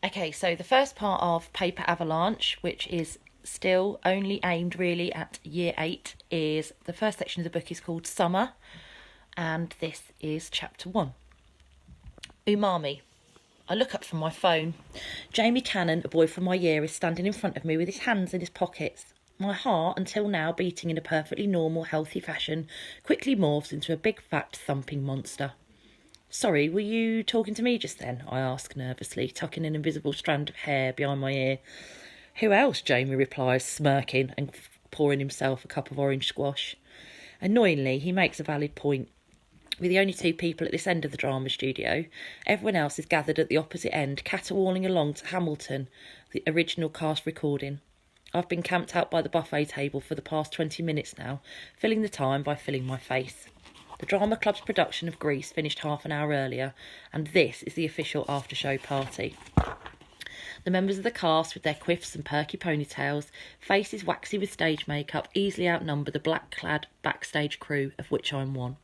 Okay, so the first part of Paper Avalanche, which is still only aimed really at year 8, is the first section of the book is called Summer, and this is chapter 1. Umami. I look up from my phone. Jamie Cannon, a boy from my year, is standing in front of me with his hands in his pockets. My heart, until now beating in a perfectly normal, healthy fashion, quickly morphs into a big, fat, thumping monster. Sorry, were you talking to me just then? I ask nervously, tucking an invisible strand of hair behind my ear. Who else? Jamie replies, smirking and pouring himself a cup of orange squash. Annoyingly, he makes a valid point. We're the only 2 people at this end of the drama studio. Everyone else is gathered at the opposite end, caterwauling along to Hamilton, the original cast recording. I've been camped out by the buffet table for the past 20 minutes now, filling the time by filling my face. The drama club's production of Grease finished half an hour earlier, and this is the official after-show party. The members of the cast, with their quiffs and perky ponytails, faces waxy with stage makeup, easily outnumber the black-clad backstage crew, of which I'm one.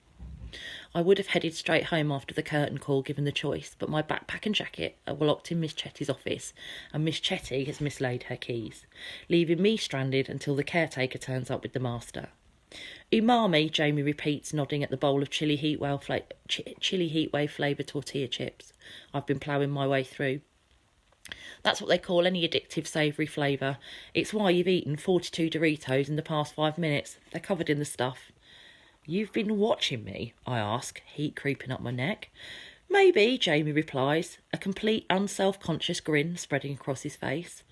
I would have headed straight home after the curtain call given the choice, but my backpack and jacket were locked in Miss Chetty's office, and Miss Chetty has mislaid her keys, leaving me stranded until the caretaker turns up with the master. Umami, Jamie repeats, nodding at the bowl of chili heatwave flavoured tortilla chips I've been ploughing my way through. That's what they call any addictive savoury flavour. It's why you've eaten 42 Doritos in the past 5 minutes. They're covered in the stuff. You've been watching me? I ask, heat creeping up my neck. Maybe, Jamie replies, a complete unself-conscious grin spreading across his face.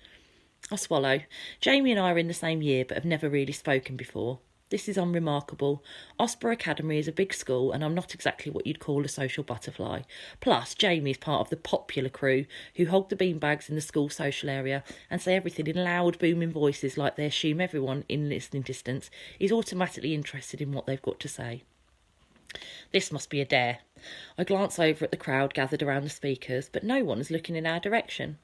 I swallow. Jamie and I are in the same year but have never really spoken before. This is unremarkable. Osprey Academy is a big school and I'm not exactly what you'd call a social butterfly. Plus, Jamie is part of the popular crew who hog the beanbags in the school social area and say everything in loud, booming voices like they assume everyone in listening distance is automatically interested in what they've got to say. This must be a dare. I glance over at the crowd gathered around the speakers, but no one is looking in our direction.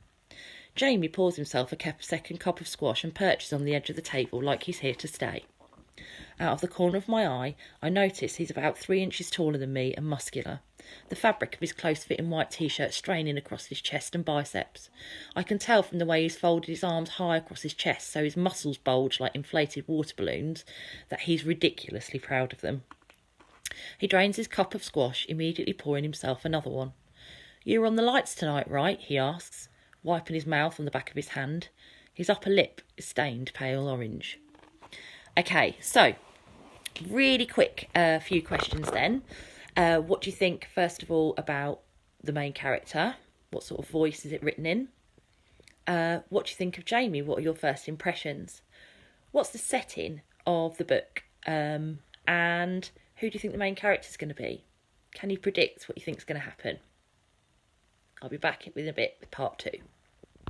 Jamie pours himself a second cup of squash and perches on the edge of the table like he's here to stay. Out of the corner of my eye, I notice he's about 3 inches taller than me and muscular, the fabric of his close-fitting white t-shirt straining across his chest and biceps. I can tell from the way he's folded his arms high across his chest so his muscles bulge like inflated water balloons that he's ridiculously proud of them. He drains his cup of squash, immediately pouring himself another one. You were on the lights tonight, right? He asks, wiping his mouth on the back of his hand. His upper lip is stained pale orange. Okay, so really quick few questions then. What do you think, first of all, about the main character? What sort of voice is it written in? What do you think of Jamie? What are your first impressions? What's the setting of the book? And who do you think the main character is going to be? Can you predict what you think is going to happen? I'll be back with a bit with part 2.